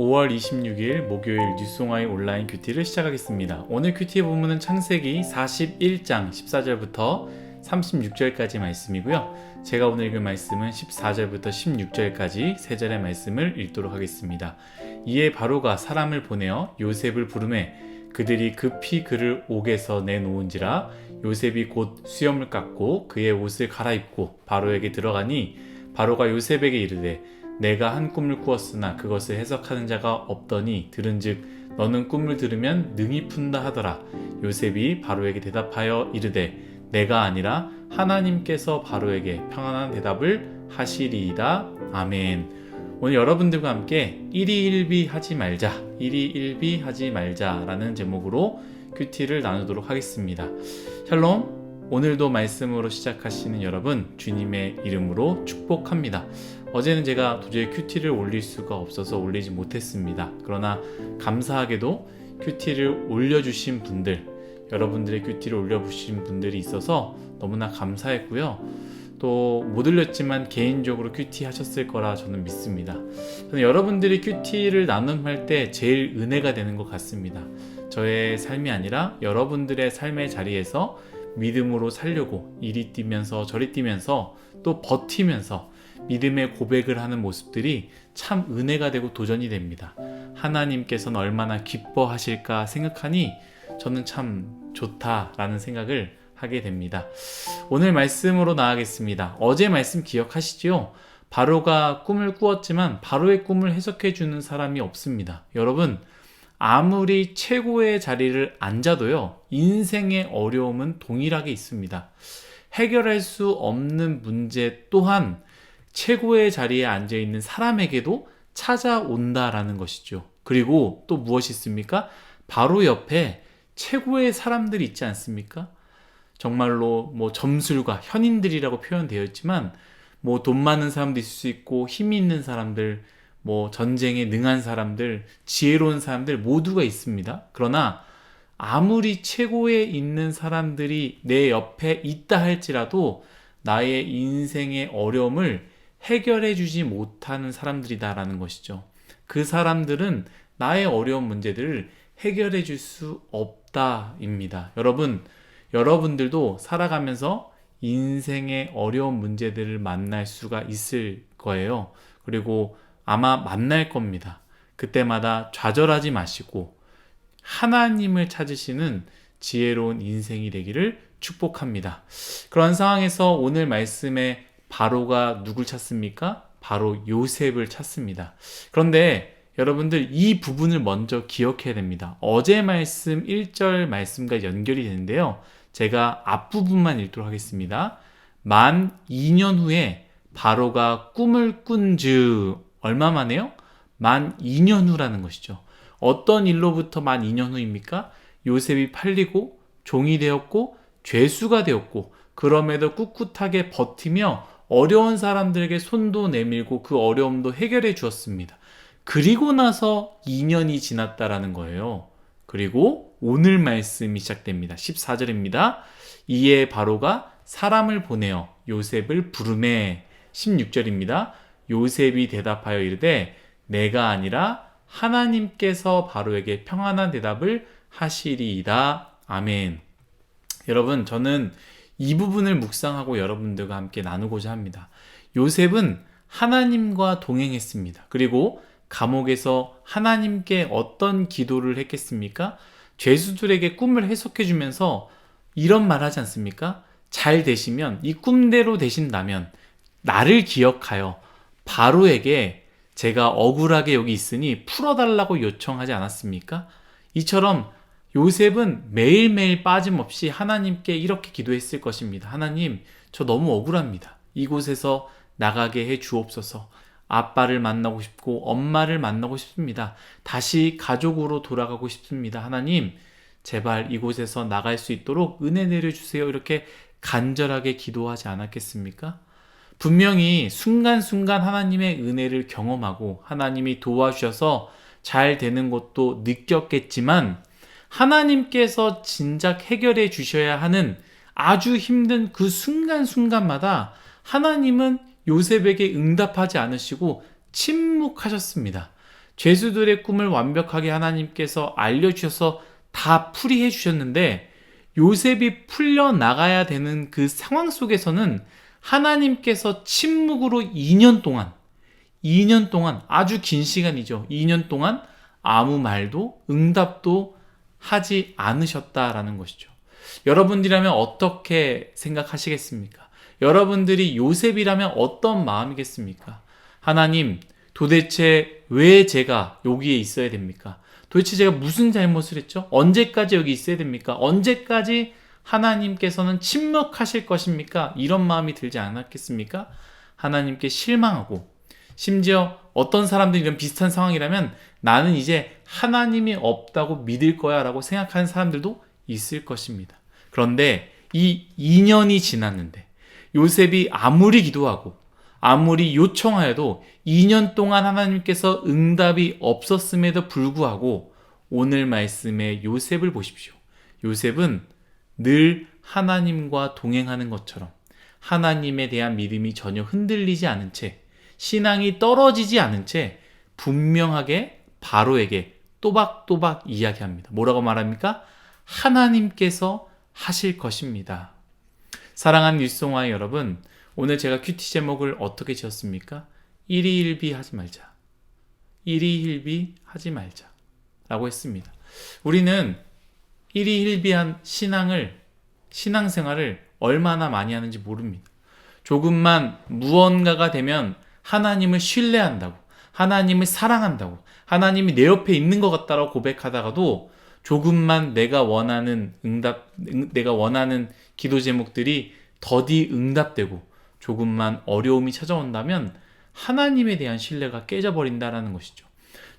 5월 26일 목요일 뉴송아이 온라인 큐티를 시작하겠습니다. 오늘 큐티의 본문은 창세기 41장 14절부터 36절까지 말씀이고요. 제가 오늘 읽은 말씀은 14절부터 16절까지 3절의 말씀을 읽도록 하겠습니다. 이에 바로가 사람을 보내어 요셉을 부르매 그들이 급히 그를 옥에서 내놓은지라 요셉이 곧 수염을 깎고 그의 옷을 갈아입고 바로에게 들어가니 바로가 요셉에게 이르되 내가 한 꿈을 꾸었으나 그것을 해석하는 자가 없더니 들은즉 너는 꿈을 들으면 능히 푼다 하더라. 요셉이 바로에게 대답하여 이르되 내가 아니라 하나님께서 바로에게 평안한 대답을 하시리이다. 아멘. 오늘 여러분들과 함께 일희일비 하지 말자, 일희일비 하지 말자라는 제목으로 큐티를 나누도록 하겠습니다. 샬롬. 오늘도 말씀으로 시작하시는 여러분 주님의 이름으로 축복합니다. 어제는 제가 도저히 큐티를 올릴 수가 없어서 올리지 못했습니다. 그러나 감사하게도 큐티를 올려주신 분들, 여러분들의 큐티를 올려주신 분들이 있어서 너무나 감사했고요. 또 못 올렸지만 개인적으로 큐티 하셨을 거라 저는 믿습니다. 저는 여러분들이 큐티를 나눔할 때 제일 은혜가 되는 것 같습니다. 저의 삶이 아니라 여러분들의 삶의 자리에서 믿음으로 살려고 이리 뛰면서 저리 뛰면서 또 버티면서 믿음의 고백을 하는 모습들이 참 은혜가 되고 도전이 됩니다. 하나님께서는 얼마나 기뻐하실까 생각하니 저는 참 좋다라는 생각을 하게 됩니다. 오늘 말씀으로 나아가겠습니다. 어제 말씀 기억하시죠? 바로가 꿈을 꾸었지만 바로의 꿈을 해석해 주는 사람이 없습니다. 여러분, 아무리 최고의 자리를 앉아도요, 인생의 어려움은 동일하게 있습니다. 해결할 수 없는 문제 또한 최고의 자리에 앉아있는 사람에게도 찾아온다라는 것이죠. 그리고 또 무엇이 있습니까? 바로 옆에 최고의 사람들이 있지 않습니까? 정말로 점술가, 현인들이라고 표현되어 있지만 돈 많은 사람도 있을 수 있고 힘이 있는 사람들, 전쟁에 능한 사람들, 지혜로운 사람들 모두가 있습니다. 그러나 아무리 최고에 있는 사람들이 내 옆에 있다 할지라도 나의 인생의 어려움을 해결해 주지 못하는 사람들이다라는 것이죠. 그 사람들은 나의 어려운 문제들을 해결해 줄 수 없다입니다. 여러분들도 살아가면서 인생의 어려운 문제들을 만날 수가 있을 거예요. 그리고 아마 만날 겁니다. 그때마다 좌절하지 마시고 하나님을 찾으시는 지혜로운 인생이 되기를 축복합니다. 그런 상황에서 오늘 말씀에 바로가 누굴 찾습니까? 바로 요셉을 찾습니다. 그런데 여러분들 이 부분을 먼저 기억해야 됩니다. 어제 말씀 1절 말씀과 연결이 되는데요. 제가 앞부분만 읽도록 하겠습니다. 만 2년 후에 바로가 꿈을 꾼즉 얼마 만에요? 만 2년 후라는 것이죠. 어떤 일로부터 만 2년 후입니까? 요셉이 팔리고 종이 되었고 죄수가 되었고 그럼에도 꿋꿋하게 버티며 어려운 사람들에게 손도 내밀고 그 어려움도 해결해 주었습니다. 그리고 나서 2년이 지났다라는 거예요. 그리고 오늘 말씀이 시작됩니다. 14절입니다. 이에 바로가 사람을 보내어 요셉을 부르매 16절입니다. 요셉이 대답하여 이르되 내가 아니라 하나님께서 바로에게 평안한 대답을 하시리이다. 아멘. 여러분, 저는 이 부분을 묵상하고 여러분들과 함께 나누고자 합니다. 요셉은 하나님과 동행했습니다. 그리고 감옥에서 하나님께 어떤 기도를 했겠습니까? 죄수들에게 꿈을 해석해 주면서 이런 말 하지 않습니까? 잘 되시면, 이 꿈대로 되신다면 나를 기억하여 바로에게 제가 억울하게 여기 있으니 풀어달라고 요청하지 않았습니까? 이처럼 요셉은 매일매일 빠짐없이 하나님께 이렇게 기도했을 것입니다. 하나님, 저 너무 억울합니다. 이곳에서 나가게 해 주옵소서. 아빠를 만나고 싶고 엄마를 만나고 싶습니다. 다시 가족으로 돌아가고 싶습니다. 하나님, 제발 이곳에서 나갈 수 있도록 은혜 내려주세요. 이렇게 간절하게 기도하지 않았겠습니까? 분명히 순간순간 하나님의 은혜를 경험하고 하나님이 도와주셔서 잘 되는 것도 느꼈겠지만 하나님께서 진작 해결해 주셔야 하는 아주 힘든 그 순간순간마다 하나님은 요셉에게 응답하지 않으시고 침묵하셨습니다. 죄수들의 꿈을 완벽하게 하나님께서 알려주셔서 다 풀이해 주셨는데 요셉이 풀려나가야 되는 그 상황 속에서는 하나님께서 침묵으로 2년 동안 아주 긴 시간이죠. 2년 동안 아무 말도 응답도 하지 않으셨다라는 것이죠. 여러분들이라면 어떻게 생각하시겠습니까? 여러분들이 요셉이라면 어떤 마음이겠습니까? 하나님, 도대체 왜 제가 여기에 있어야 됩니까? 도대체 제가 무슨 잘못을 했죠? 언제까지 여기 있어야 됩니까? 언제까지 하나님께서는 침묵하실 것입니까? 이런 마음이 들지 않았겠습니까? 하나님께 실망하고, 심지어 어떤 사람들이 이런 비슷한 상황이라면 나는 이제 하나님이 없다고 믿을 거야 라고 생각하는 사람들도 있을 것입니다. 그런데 이 2년이 지났는데 요셉이 아무리 기도하고 아무리 요청하여도 2년 동안 하나님께서 응답이 없었음에도 불구하고 오늘 말씀의 요셉을 보십시오. 요셉은 늘 하나님과 동행하는 것처럼 하나님에 대한 믿음이 전혀 흔들리지 않은 채, 신앙이 떨어지지 않은 채 분명하게 바로에게 또박또박 이야기합니다. 뭐라고 말합니까? 하나님께서 하실 것입니다. 사랑하는 뉴스송아의 여러분, 오늘 제가 큐티 제목을 어떻게 지었습니까? 일희일비 하지 말자. 일희일비 하지 말자 라고 했습니다. 우리는 일희일비한 신앙생활을 얼마나 많이 하는지 모릅니다. 조금만 무언가가 되면 하나님을 신뢰한다고, 하나님을 사랑한다고, 하나님이 내 옆에 있는 것 같다라고 고백하다가도 조금만 내가 원하는 기도 제목들이 더디 응답되고 조금만 어려움이 찾아온다면 하나님에 대한 신뢰가 깨져버린다는 것이죠.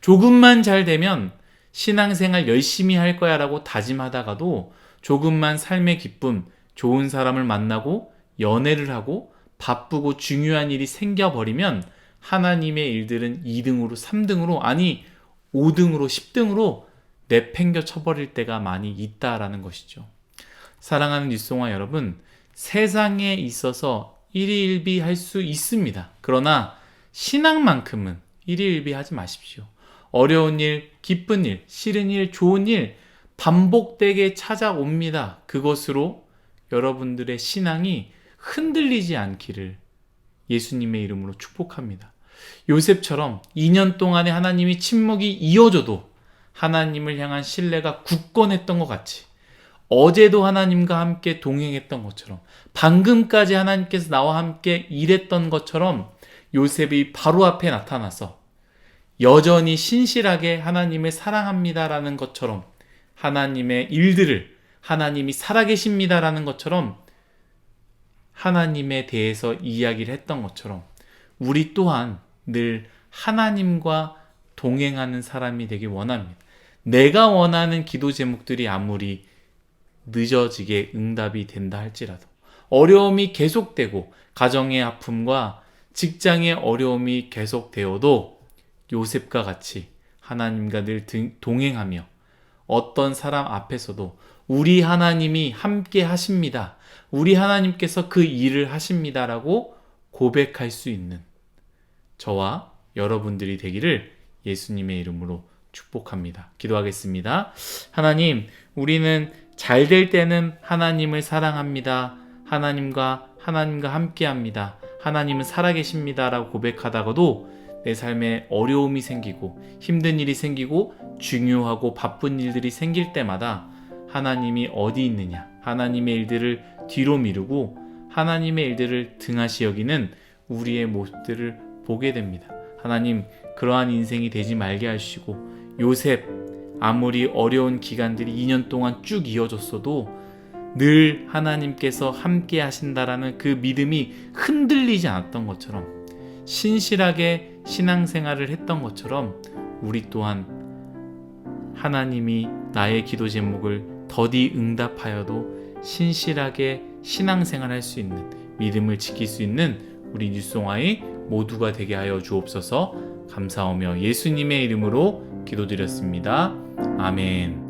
조금만 잘 되면 신앙생활 열심히 할 거야 라고 다짐하다가도 조금만 삶의 기쁨, 좋은 사람을 만나고 연애를 하고 바쁘고 중요한 일이 생겨버리면 하나님의 일들은 2등으로 3등으로 아니 5등으로 10등으로 내팽겨 쳐버릴 때가 많이 있다라는 것이죠. 사랑하는 뉴스송아 여러분, 세상에 있어서 일희일비 할 수 있습니다. 그러나 신앙만큼은 일희일비 하지 마십시오. 어려운 일, 기쁜 일, 싫은 일, 좋은 일 반복되게 찾아옵니다. 그것으로 여러분들의 신앙이 흔들리지 않기를 예수님의 이름으로 축복합니다. 요셉처럼 2년 동안에 하나님이 침묵이 이어져도 하나님을 향한 신뢰가 굳건했던 것 같이 어제도 하나님과 함께 동행했던 것처럼 방금까지 하나님께서 나와 함께 일했던 것처럼 요셉이 바로 앞에 나타나서 여전히 신실하게 하나님을 사랑합니다라는 것처럼 하나님의 일들을 하나님이 살아계십니다라는 것처럼 하나님에 대해서 이야기를 했던 것처럼 우리 또한 늘 하나님과 동행하는 사람이 되길 원합니다. 내가 원하는 기도 제목들이 아무리 늦어지게 응답이 된다 할지라도 어려움이 계속되고 가정의 아픔과 직장의 어려움이 계속되어도 요셉과 같이 하나님과 늘 동행하며 어떤 사람 앞에서도 우리 하나님이 함께 하십니다. 우리 하나님께서 그 일을 하십니다라고 고백할 수 있는 저와 여러분들이 되기를 예수님의 이름으로 축복합니다. 기도하겠습니다. 하나님, 우리는 잘 될 때는 하나님을 사랑합니다. 하나님과 함께합니다. 하나님은 살아계십니다라고 고백하다가도 내 삶에 어려움이 생기고 힘든 일이 생기고 중요하고 바쁜 일들이 생길 때마다 하나님이 어디 있느냐, 하나님의 일들을 뒤로 미루고 하나님의 일들을 등하시 여기는 우리의 모습들을 보게 됩니다. 하나님, 그러한 인생이 되지 말게 하시고 요셉, 아무리 어려운 기간들이 2년 동안 쭉 이어졌어도 늘 하나님께서 함께 하신다라는 그 믿음이 흔들리지 않았던 것처럼 신실하게 신앙생활을 했던 것처럼 우리 또한 하나님이 나의 기도 제목을 더디 응답하여도 신실하게 신앙생활할 수 있는 믿음을 지킬 수 있는 우리 뉴스송아의 모두가 되게 하여 주옵소서. 감사하며 예수님의 이름으로 기도드렸습니다. 아멘.